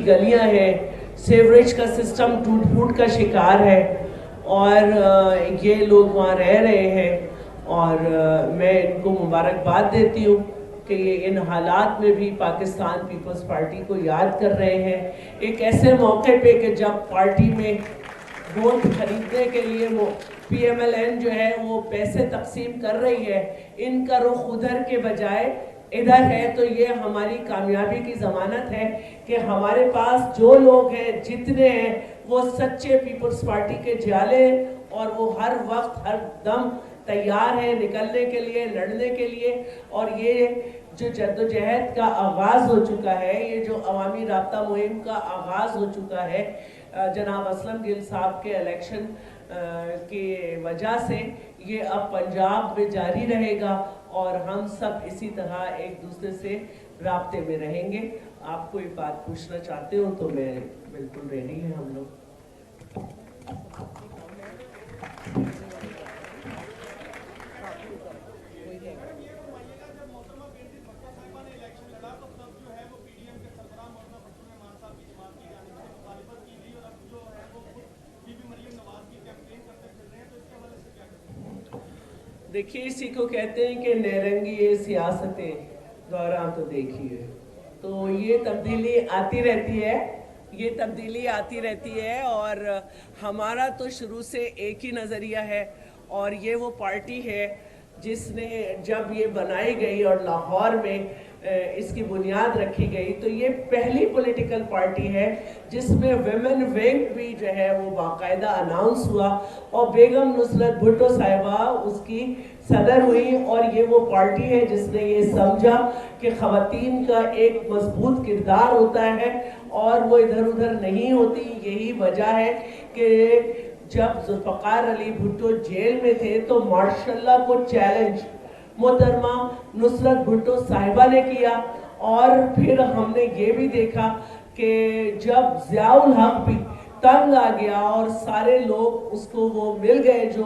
गलियां हैं, सेवरेज का सिस्टम टूट फूट का शिकार है और ये लोग वहाँ रह रहे हैं और मैं इनको मुबारकबाद देती हूँ कि ये इन हालात में भी पाकिस्तान पीपल्स पार्टी को याद कर रहे हैं, एक ऐसे मौके पे कि जब पार्टी में वोट खरीदने के लिए वो PMLN जो है वो पैसे तकसीम कर रही है, इनका रुख उधर के बजाय इधर है। तो ये हमारी कामयाबी की ज़मानत है कि हमारे पास जो लोग हैं, जितने हैं, वो सच्चे पीपल्स पार्टी के जाले और वो हर वक्त हर दम तैयार है निकलने के लिए, लड़ने के लिए। और ये जो जद्दोजहद का आगाज़ हो चुका है, ये जो अवामी राब्ता मुहिम का आगाज़ हो चुका है जनाब असलम गिल साहब के इलेक्शन की वजह से, ये अब पंजाब में जारी रहेगा और हम सब इसी तरह एक दूसरे से राब्ते में रहेंगे। आप कोई बात पूछना चाहते हो तो मैं बिल्कुल रेडी है हम लोग। देखिए, इसी को कहते हैं कि नरंगी सियासतें दौरान तो देखिए, तो ये तब्दीली आती रहती है, ये तब्दीली आती रहती है और हमारा तो शुरू से एक ही नज़रिया है और ये वो पार्टी है जिसने जब ये बनाई गई और लाहौर में इसकी बुनियाद रखी गई, तो ये पहली पॉलिटिकल पार्टी है जिसमें विमेन विंग भी जो है वो बाकायदा अनाउंस हुआ और बेगम नुसरत भुट्टो साहिबा उसकी सदर हुई। और ये वो पार्टी है जिसने ये समझा कि ख़वातीन का एक मजबूत किरदार होता है और वो इधर उधर नहीं होती। यही वजह है कि जब जुल्फ़िकार अली भुट्टो जेल में थे तो माशाल्लाह को चैलेंज मोहतरमा नुसरत भुट्टो साहिबा ने किया। और फिर हमने ये भी देखा कि जब ज़ियाउल हक भी तंग आ गया और सारे लोग उसको वो मिल गए जो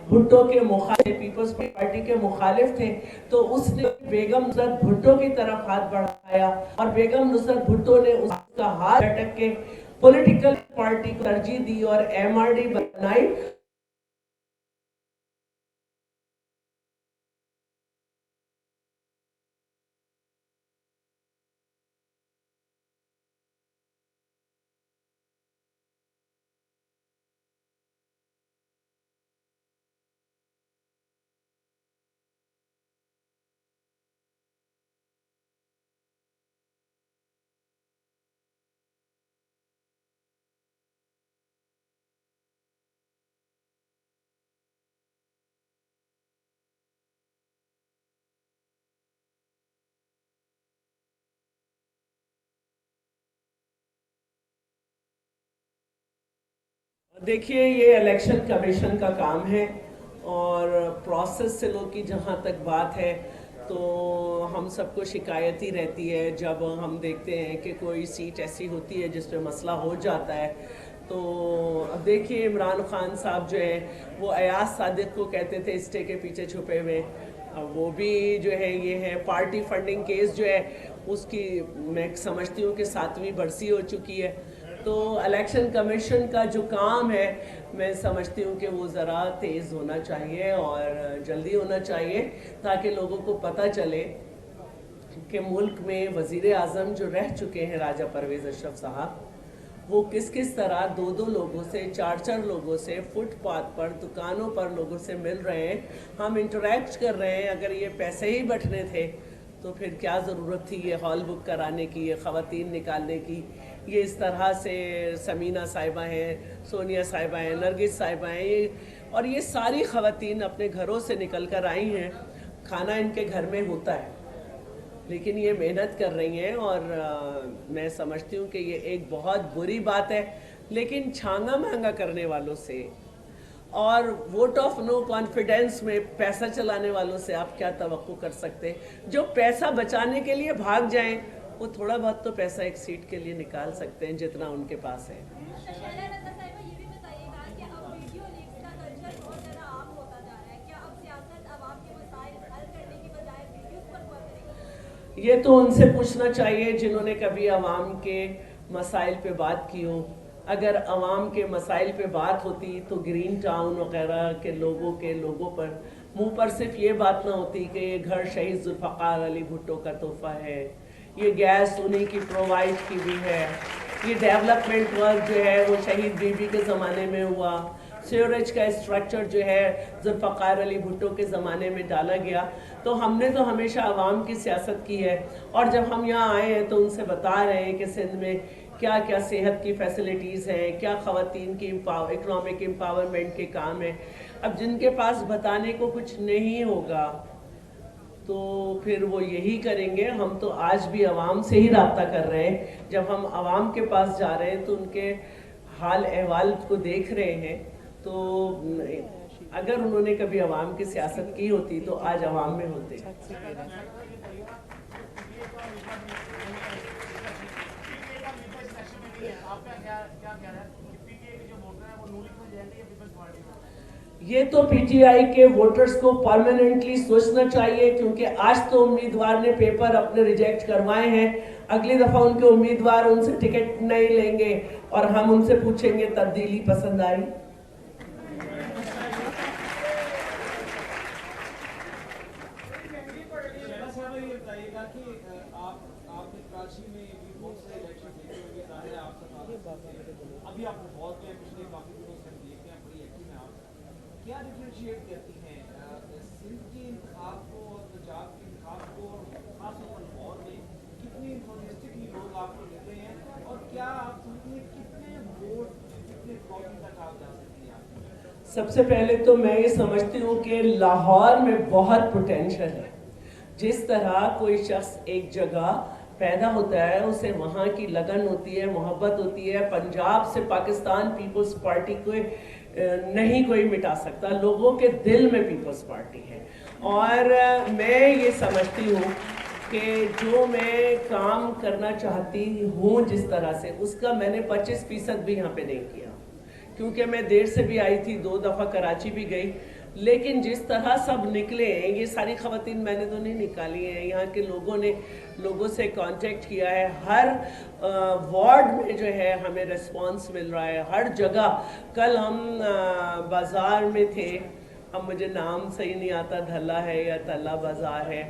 भुट्टो के मुखालिफ, पीपल्स पार्टी के मुखालिफ थे, तो उसने बेगम नुसरत भुट्टो की तरफ हाथ बढ़ाया और बेगम नुसरत भुट्टो ने उसका हाथ झटक के पॉलिटिकल पार्टी को तरजीह दी और MRD बनाई। देखिए, ये इलेक्शन कमीशन का काम है और प्रोसेस से लोग की जहाँ तक बात है तो हम सबको शिकायत ही रहती है जब हम देखते हैं कि कोई सीट ऐसी होती है जिस पे मसला हो जाता है। तो अब देखिए, इमरान खान साहब जो है वो अयाज सादिक को कहते थे स्टे के पीछे छुपे हुए, अब वो भी जो है ये है पार्टी फंडिंग केस जो है उसकी मैं समझती हूँ कि 7वीं बरसी हो चुकी है। तो इलेक्शन कमीशन का जो काम है मैं समझती हूँ कि वो ज़रा तेज़ होना चाहिए और जल्दी होना चाहिए ताकि लोगों को पता चले कि मुल्क में वज़ीर आज़म जो रह चुके हैं राजा परवेज़ अशरफ साहब, वो किस किस तरह दो दो लोगों से, चार चार लोगों से फुटपाथ पर, दुकानों पर लोगों से मिल रहे हैं, हम इंटरेक्ट कर रहे हैं। अगर ये पैसे ही बटने थे तो फिर क्या ज़रूरत थी ये हॉल बुक कराने की, ये ख़वातीन निकालने की। ये इस तरह से समीना साहिबा हैं, सोनिया साहिबा हैं, नरगिस साहिबा हैं, और ये सारी ख़वातीन अपने घरों से निकल कर आई हैं। खाना इनके घर में होता है लेकिन ये मेहनत कर रही हैं और मैं समझती हूँ कि ये एक बहुत बुरी बात है। लेकिन छांगा महंगा करने वालों से और वोट ऑफ नो कॉन्फिडेंस में पैसा चलाने वालों से आप क्या तवक्को कर सकते? जो पैसा बचाने के लिए भाग जाएं वो थोड़ा बहुत तो पैसा एक सीट के लिए निकाल सकते हैं जितना उनके पास है। ये तो उनसे पूछना चाहिए जिन्होंने कभी आवाम के मसाइल पे बात की हो। अगर अवाम के मसाइल पे बात होती तो ग्रीन टाउन वगैरह के लोगों पर मुंह पर सिर्फ ये बात ना होती कि ये घर शहीद जुल्फ़िकार अली भुट्टो का तोहफा है, ये गैस उन्हीं की प्रोवाइड की हुई है, ये डेवलपमेंट वर्क जो है वो शहीद बीबी के ज़माने में हुआ, सीवरेज का स्ट्रक्चर जो है जुल्फ़िकार अली भुट्टो के ज़माने में डाला गया। तो हमने तो हमेशा आवाम की सियासत की है, और जब हम यहाँ आए हैं तो उनसे बता रहे हैं कि सिंध में क्या क्या सेहत की फैसिलिटीज़ हैं, क्या ख़वातीन की इकनॉमिक एम्पावरमेंट के काम हैं। अब जिनके पास बताने को कुछ नहीं होगा तो फिर वो यही करेंगे। हम तो आज भी आवाम से ही रब्ता कर रहे हैं। जब हम आवाम के पास जा रहे हैं तो उनके हाल अहवाल को देख रहे हैं। तो अगर उन्होंने कभी आवाम की सियासत की होती तो आज आवाम में होते। ये तो पीटीआई के वोटर्स को परमानेंटली सोचना चाहिए, क्योंकि आज तो उम्मीदवार ने पेपर अपने रिजेक्ट करवाए हैं। अगली दफा उनके उम्मीदवार उनसे टिकट नहीं लेंगे और हम उनसे पूछेंगे तब्दीली पसंद आई। अभी आपने बहुत पिछले काफी दिनों से देख रहे हैं, बड़ी एक्टिव हैं आप, क्या डिफरेंशिएट करती हैं सिंध के इंतखाब को और पंजाब के इंतखाब को, खासतौर पर लाहौर में कितने इंथुसियास्टिकली लोग आपको मिल रहे हैं, और क्या आप समझते हैं कितने वोट कितने कौमी तक आप जा सकती हैं? सबसे पहले तो मैं ये समझती हूँ कि लाहौर में बहुत पोटेंशियल है। जिस तरह कोई शख्स एक जगह पैदा होता है, उसे वहाँ की लगन होती है, मोहब्बत होती है। पंजाब से पाकिस्तान पीपल्स पार्टी को नहीं कोई मिटा सकता। लोगों के दिल में पीपल्स पार्टी है। और मैं ये समझती हूँ कि जो मैं काम करना चाहती हूँ जिस तरह से, उसका मैंने 25% भी यहाँ पे नहीं किया, क्योंकि मैं देर से भी आई थी, 2 दफ़ा कराची भी गई। लेकिन जिस तरह सब निकले हैं, ये सारी ख़वातीन मैंने तो नहीं निकाली हैं, यहाँ के लोगों ने लोगों से कांटेक्ट किया है। हर वार्ड में जो है हमें रिस्पांस मिल रहा है, हर जगह। कल हम बाज़ार में थे, अब मुझे नाम सही नहीं आता, धल्ला है या तल्ला बाज़ार है।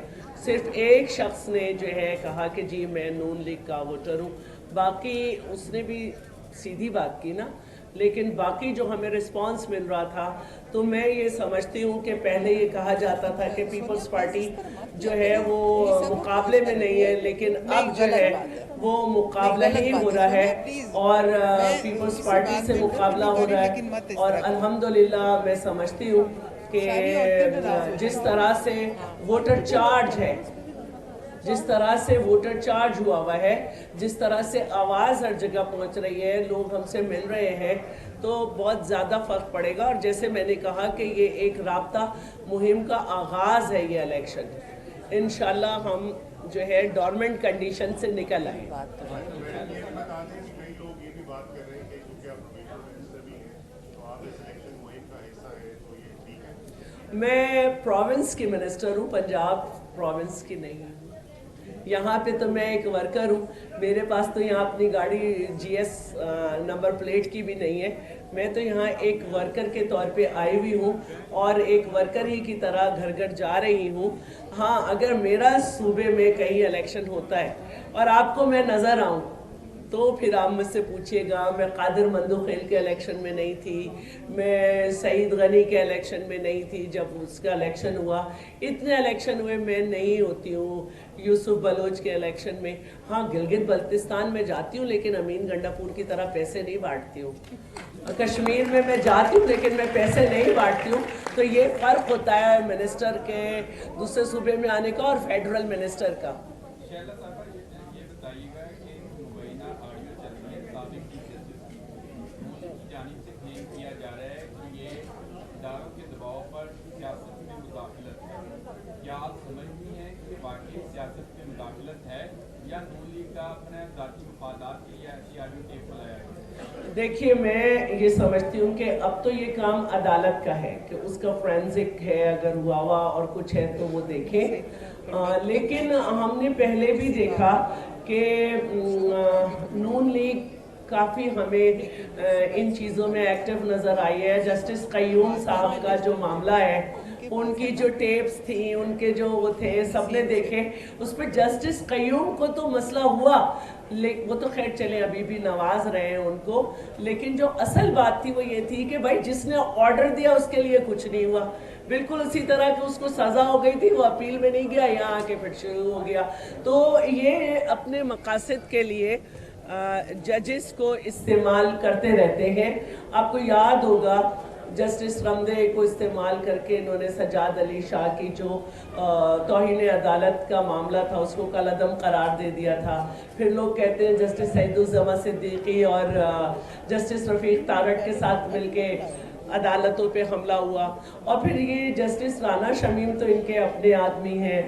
सिर्फ एक शख्स ने जो है कहा कि जी मैं नून लीग का वोटर हूँ। बाकी उसने भी सीधी बात की ना, लेकिन बाकी जो हमें रिस्पांस मिल रहा था, तो मैं ये समझती हूँ कि पहले ये कहा जाता था कि पीपल्स पार्टी जो है वो मुकाबले में नहीं है, लेकिन अब जो है वो मुकाबला ही हो रहा है, और पीपल्स पार्टी से मुकाबला हो रहा है। और अल्हम्दुलिल्लाह मैं समझती हूँ कि जिस तरह से वोटर चार्ज है, जिस तरह से वोटर चार्ज हुआ है, जिस तरह से आवाज़ हर जगह पहुंच रही है, लोग हमसे मिल रहे हैं, तो बहुत ज़्यादा फ़र्क पड़ेगा। और जैसे मैंने कहा कि ये एक राब्ता मुहिम का आगाज़ है, ये इलेक्शन। इंशाल्लाह हम जो है डोरमेंट कंडीशन से निकल आए। मैं प्रोविंस की मिनिस्टर हूँ, पंजाब प्रोविंस की नहीं हूँ। यहाँ पे तो मैं एक वर्कर हूँ। मेरे पास तो यहाँ अपनी गाड़ी जीएस नंबर प्लेट की भी नहीं है। मैं तो यहाँ एक वर्कर के तौर पे आई हुई हूँ, और एक वर्कर ही की तरह घर घर जा रही हूँ। हाँ, अगर मेरा सूबे में कहीं इलेक्शन होता है और आपको मैं नज़र आऊँ, तो फिर आप मुझसे पूछिएगा। मैं कादिर मंदोखेल के इलेक्शन में नहीं थी, मैं सईद गनी के इलेक्शन में नहीं थी जब उसका इलेक्शन हुआ। इतने इलेक्शन हुए, मैं नहीं होती हूँ यूसुफ बलोच के इलेक्शन में। हाँ, गिलगित बल्तिस्तान में जाती हूँ, लेकिन अमीन गंडापुर की तरह पैसे नहीं बांटती हूँ। कश्मीर में मैं जाती हूँ, लेकिन मैं पैसे नहीं बांटती हूँ। तो ये फ़र्क होता है मिनिस्टर के दूसरे सूबे में आने का और फेडरल मिनिस्टर का। क्या आप समझती हैं कि वाकई सियासत में मुदाखलत है, या नून लीग का अपने ज़ाती मफादात के लिए ऐसी आर्मी टेप लाया है? देखिए, मैं ये समझती हूँ कि अब तो ये काम अदालत का है कि उसका फोरेंसिक है, अगर हुआ और कुछ है तो वो देखें। लेकिन हमने पहले भी देखा कि नून लीग काफ़ी हमें इन चीज़ों में एक्टिव नज़र आई है। जस्टिस कय्यूम साहब का जो मामला है, उनकी जो टेप्स थी, उनके जो वो थे, सबने देखे। उस पर जस्टिस कय्यूम को तो मसला हुआ, वो तो खैर चले अभी भी नवाज रहे हैं उनको, लेकिन जो असल बात थी वो ये थी कि भाई जिसने ऑर्डर दिया उसके लिए कुछ नहीं हुआ। बिल्कुल उसी तरह कि उसको सज़ा हो गई थी, वो अपील में नहीं गया, यहाँ आके फिर शुरू हो गया। तो ये अपने मकासद के लिए जजेस को इस्तेमाल करते रहते हैं। आपको याद होगा जस्टिस रमदे को इस्तेमाल करके इन्होंने सजाद अली शाह की जो तौहीन अदालत का मामला था उसको कलअदम करार दे दिया था। फिर लोग कहते हैं जस्टिस सईदुज़्ज़मा सिद्दीकी और जस्टिस रफ़ीक तारक के साथ मिलके अदालतों पे हमला हुआ। और फिर ये जस्टिस राना शमीम तो इनके अपने आदमी हैं,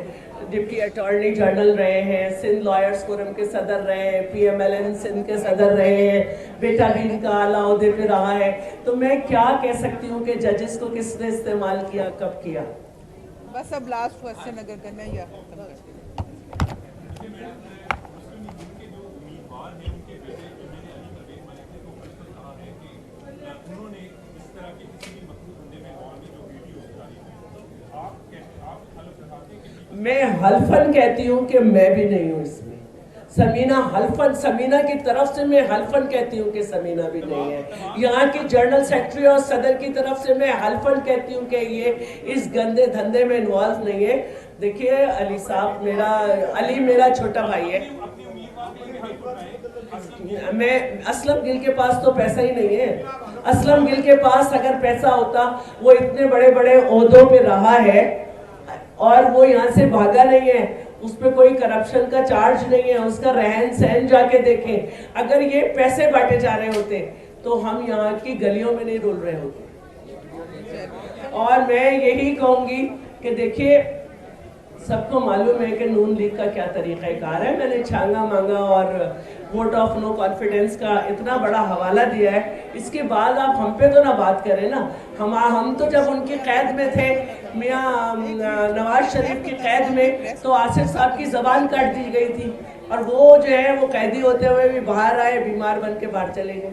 डिप्टी अटॉर्नी जनरल रहे हैं, सिंध लॉयर्स फोरम के सदर रहे हैं, PMLN सिंध के सदर रहे हैं, बेटा भी इनका आला ओहदे पे रहा है। तो मैं क्या कह सकती हूँ कि जजेस को किसने इस्तेमाल किया, कब किया? बस अब लास्ट क्वेश्चन अगर करना है या मैं हल्फन कहती हूँ कि मैं भी नहीं हूँ इसमें। समीना हल्फन, समीना की तरफ से मैं हल्फन कहती हूँ कि समीना भी नहीं है। यहाँ की जनरल सेक्रेटरी और सदर की तरफ से मैं हल्फन कहती हूँ कि ये इस गंदे धंधे में इन्वॉल्व नहीं है। देखिए अली साहब अली मेरा छोटा भाई है। मैं असलम गिल के पास तो पैसा ही नहीं है। असलम गिल के पास अगर पैसा होता, वो इतने बड़े बड़े ओहदों पे रहा है और वो यहाँ से भागा नहीं है, उस पर कोई करप्शन का चार्ज नहीं है, उसका रहन सहन जाके देखें। अगर ये पैसे बांटे जा रहे होते तो हम यहाँ की गलियों में नहीं रुल रहे होते। और मैं यही कहूँगी कि देखिए सबको मालूम है कि नून लीग का क्या तरीक़ाकार है। मैंने छांगा मांगा और वोट ऑफ नो कॉन्फिडेंस का इतना बड़ा हवाला दिया है, इसके बाद आप हम पे तो ना बात करें ना। हम तो जब उनकी कैद में थे, मियाँ नवाज शरीफ की कैद में, तो आसिफ साहब की ज़बान काट दी गई थी और वो जो है वो कैदी होते हुए भी बाहर आए, बीमार बन के बाहर चले गए।